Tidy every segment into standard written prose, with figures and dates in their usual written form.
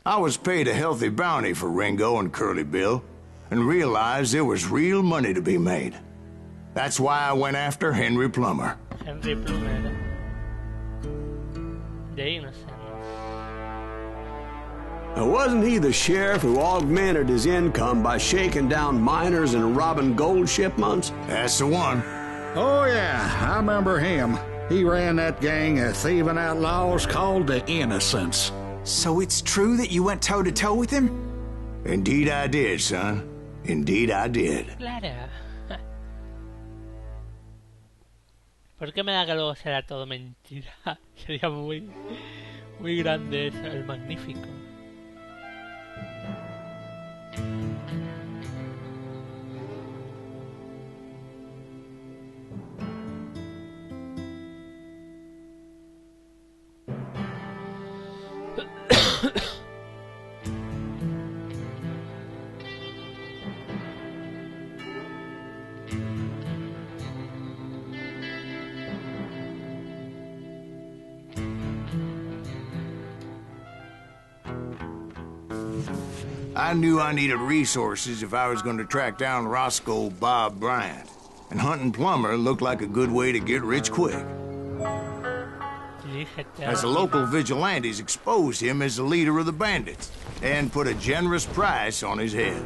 I was paid a healthy bounty for Ringo and Curly Bill, and realized there was real money to be made. That's why I went after Henry Plummer. Henry Plummer. De ahí no sé. Now, wasn't he the sheriff who augmented his income by shaking down miners and robbing gold shipments? That's the one. Oh, yeah, I remember him. He ran that gang of thieving outlaws called the Innocents. So it's true that you went toe-to-toe with him? Indeed I did, son. Indeed I did. Claro. ¿Por qué me da que luego será todo mentira? Sería muy grande eso, el Magnífico. I knew I needed resources if I was going to track down Roscoe Bob Bryant, and hunting Plummer looked like a good way to get rich quick. As the local vigilantes exposed him as the leader of the bandits, and put a generous price on his head.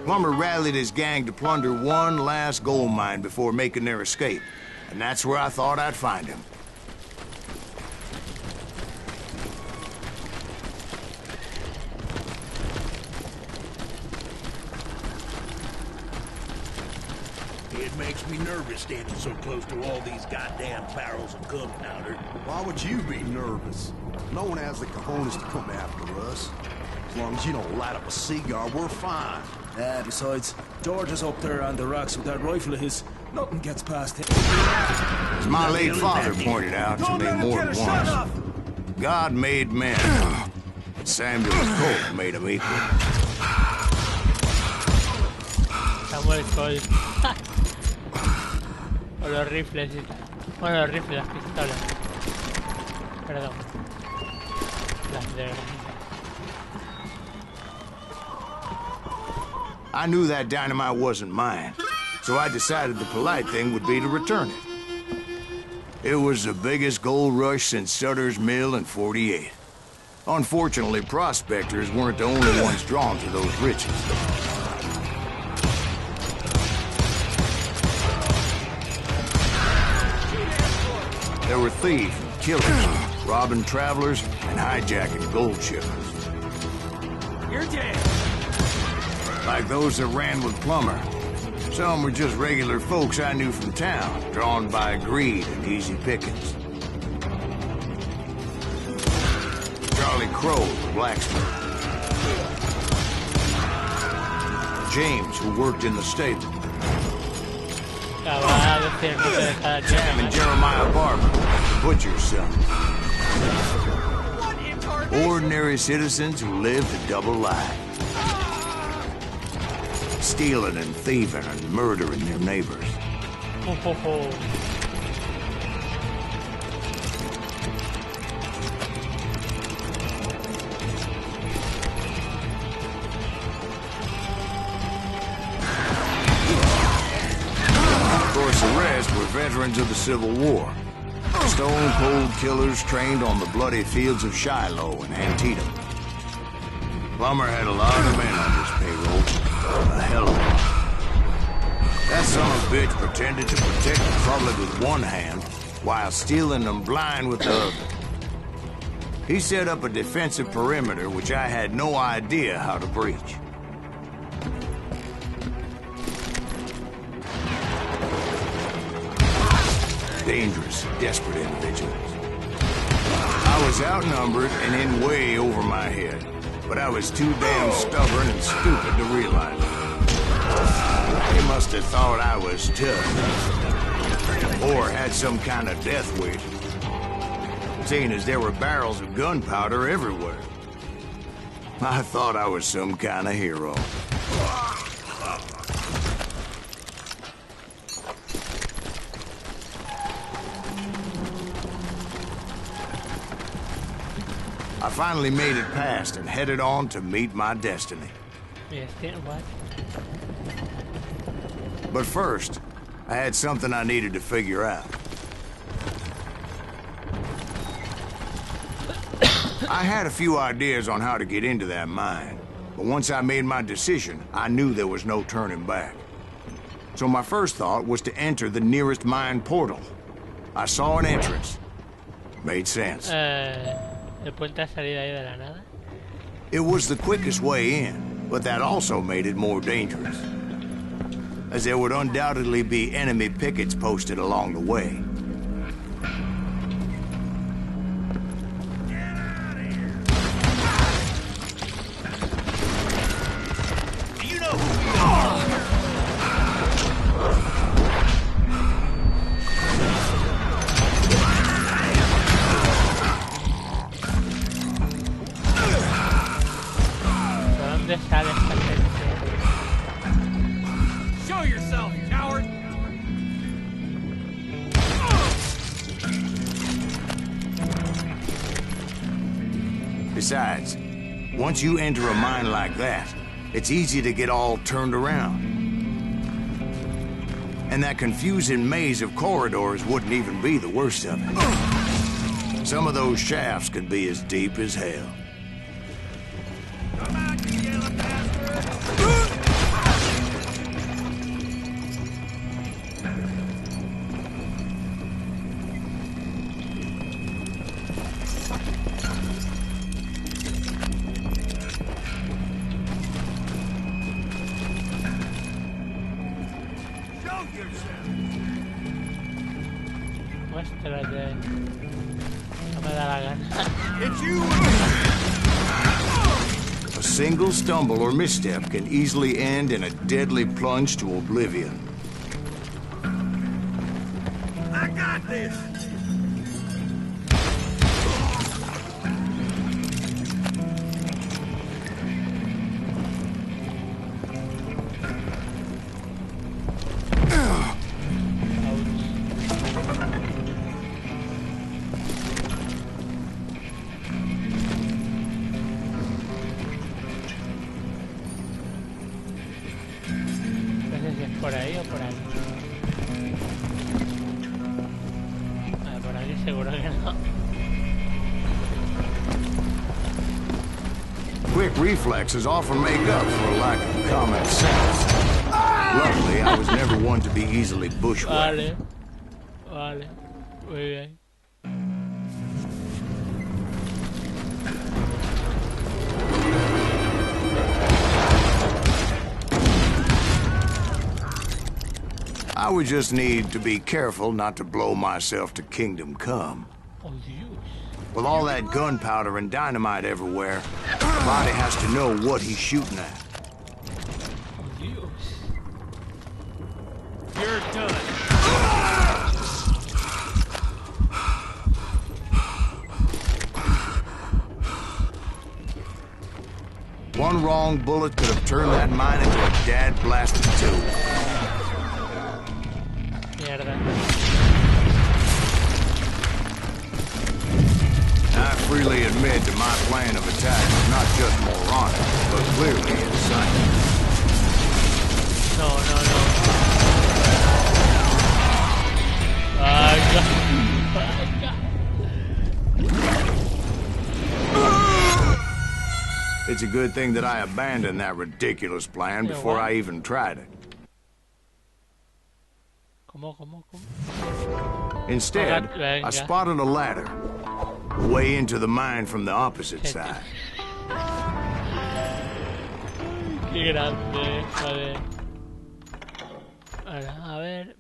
Plummer rallied his gang to plunder one last gold mine before making their escape, and that's where I thought I'd find him. It makes me nervous standing so close to all these goddamn barrels of gunpowder. Why would you be nervous? No one has the cojones to come after us. As long as you don't light up a cigar, we're fine. Besides, George is up there on the rocks with that rifle of his. Nothing gets past him. As my late father pointed out to me more than once, God made men. Samuel Colt made them equal. Samuel Colt. O los rifles y tal. Bueno, los rifles, las pistolas. Perdón. Las de verdad. I knew that dynamite wasn't mine, so I decided the polite thing would be to return it. It was the biggest gold rush since Sutter's Mill in '48. Unfortunately, prospectors weren't the only ones drawn to those riches. There were thieves and killers, robbing travelers and hijacking gold shipments. You're dead. Like those that ran with Plummer. Some were just regular folks I knew from town, drawn by greed and easy pickings. Charlie Crow, the blacksmith. James, who worked in the stable. Sam and Jeremiah Barber, the butcher's son. Ordinary citizens who lived a double life. Stealing and thieving and murdering their neighbors. Ho, ho, ho. Of course, the rest were veterans of the Civil War. Stone-cold killers trained on the bloody fields of Shiloh and Antietam. Plummer had a lot of men on his payroll. A hell of a lot. That son of a bitch pretended to protect the public with one hand while stealing them blind with the other. He set up a defensive perimeter which I had no idea how to breach. Dangerous, desperate individuals. I was outnumbered and in way over my head, but I was too damn stubborn and stupid to realize it. They must have thought I was tough, or had some kind of death wish, seeing as there were barrels of gunpowder everywhere. I thought I was some kind of hero. I finally made it past and headed on to meet my destiny. What? But first, I had something I needed to figure out. I had a few ideas on how to get into that mine, but once I made my decision, I knew there was no turning back. So my first thought was to enter the nearest mine portal. I saw an entrance. Made sense. ¿El puente ha salido ahí de la nada? It was the quickest way in, but that also made it more dangerous, as there would undoubtedly be enemy pickets posted along the way. Besides, once you enter a mine like that, it's easy to get all turned around. And that confusing maze of corridors wouldn't even be the worst of it. Some of those shafts could be as deep as hell. Come out, you yellow bastard! Muéstrate. No me da la gana. It's you! A single stumble or misstep can easily end in a deadly plunge to oblivion. I got this! ¿Por ahí o por ahí? Por aquí seguro que no. Quick reflexes often make up for a lack of common sense. Luckily, I was never one to be easily bushwhacked. Vale, muy bien. I would just need to be careful not to blow myself to kingdom come. Oh, Dios. With all that gunpowder and dynamite everywhere, the body has to know what he's shooting at. Oh, Dios. You're done. One wrong bullet could have turned that mine into a dad-blasted tube. Mierda. I freely admit that my plan of attack is not just moronic, but clearly insane. No. Vaya. It's a good thing that I abandoned that ridiculous plan before I even tried it. ¿Cómo? Instead, I spotted a ladder, way into the mine from the opposite side. Qué grande, joder. Ahora, a ver.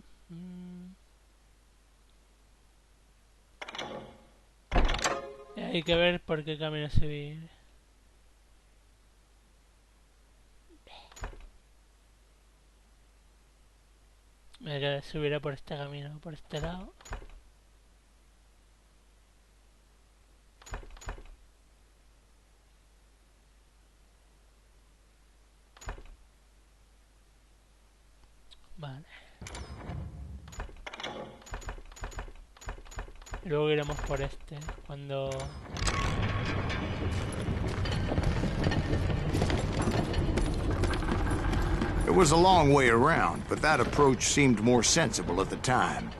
Hay que ver por qué camino subir. Me subiré por este camino, por este lado. Vale. Y luego iremos por este, cuando It was a long way around, but that approach seemed more sensible at the time.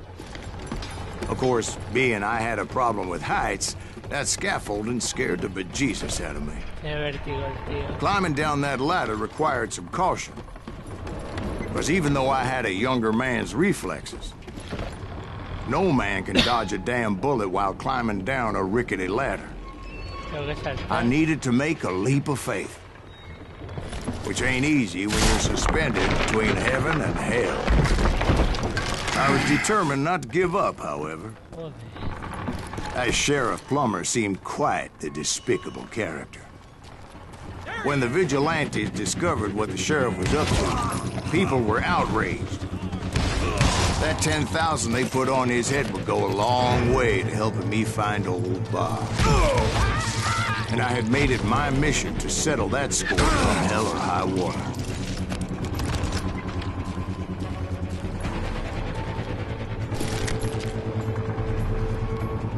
Of course, being I had a problem with heights, that scaffolding scared the bejesus out of me. Climbing down that ladder required some caution. Because even though I had a younger man's reflexes, no man can dodge a damn bullet while climbing down a rickety ladder. I needed to make a leap of faith. Which ain't easy when you're suspended between heaven and hell. I was determined not to give up, however. That Sheriff Plummer seemed quite the despicable character. When the vigilantes discovered what the sheriff was up to, people were outraged. That 10,000 they put on his head would go a long way to helping me find old Bob. And I had made it my mission to settle that score on hell or high water.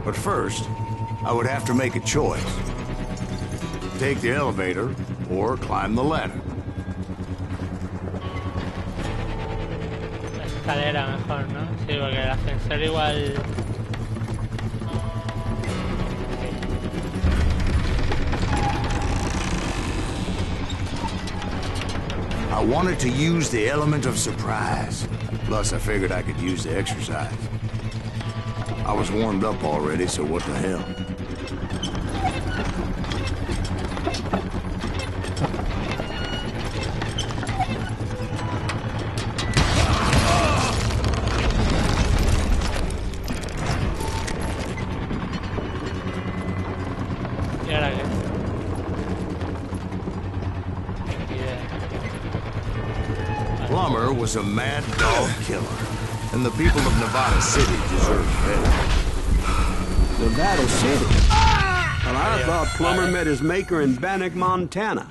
But first, I would have to make a choice. Take the elevator or climb the ladder. La escalera mejor, ¿no? Sí, porque el ascensor igual... I wanted to use the element of surprise. Plus, I figured I could use the exercise. I was warmed up already, so what the hell? Plummer was a mad dog killer, and the people of Nevada City deserve better. Nevada City? Well, I thought Plummer met his maker in Bannock, Montana.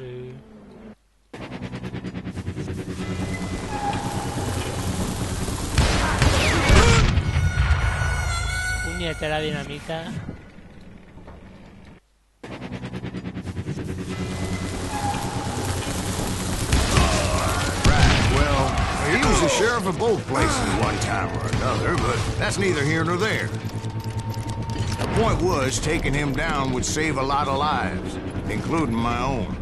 Puñetera dinamita. He was the sheriff of both places one time or another, but that's neither here nor there. The point was, taking him down would save a lot of lives, including my own.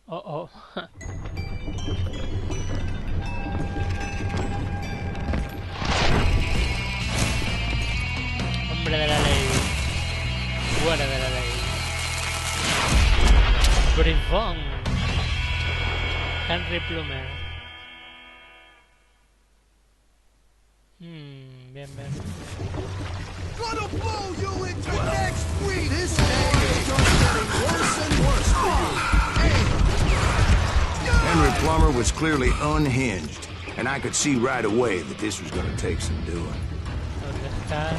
Uh-oh. Hombre de la ley. Fuera de la ley. Bribón. Henry Plummer. Bien, bien. Gonna blow you into next week! This day is just getting worse and worse for you. Henry Plummer was clearly unhinged, and I could see right away that this was going to take some doing. ¿Dónde está?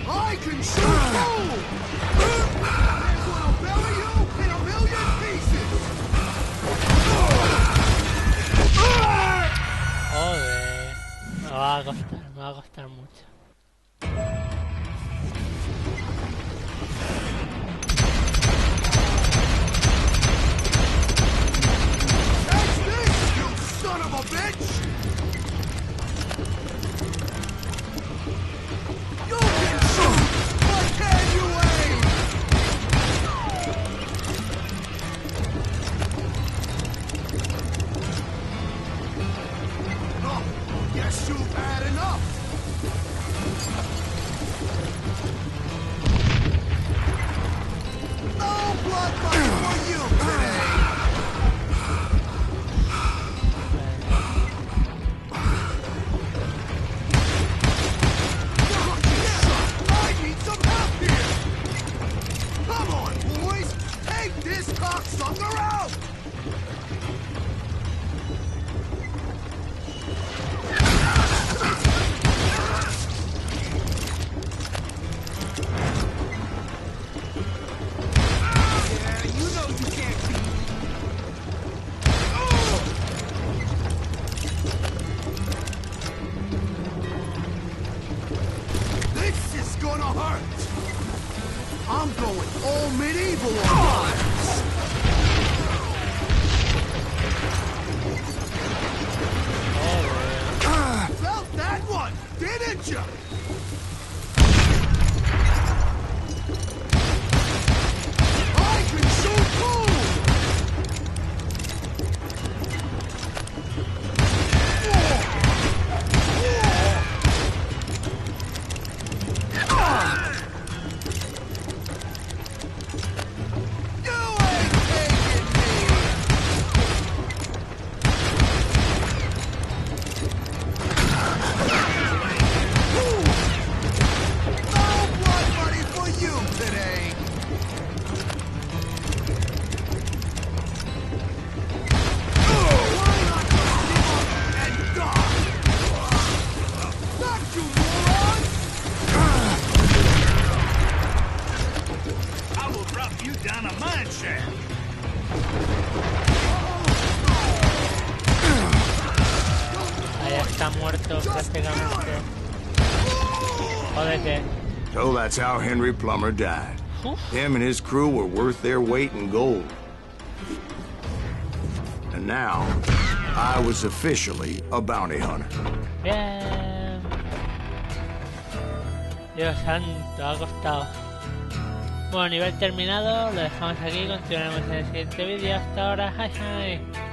I can shoot you! That's gonna bury you in a million pieces! Joder. Me va a costar mucho. That's this, you son of a bitch! You can shoot, but can you aim? Oh, guess you've had enough. está muerto prácticamente. Jódete. So that's how Henry Plummer died. Him and his crew were worth their weight in gold. And now, I was officially a bounty hunter. Bien. Dios santo, ha costado. Bueno, nivel terminado, lo dejamos aquí, continuaremos en el siguiente vídeo. Hasta ahora, hi hi.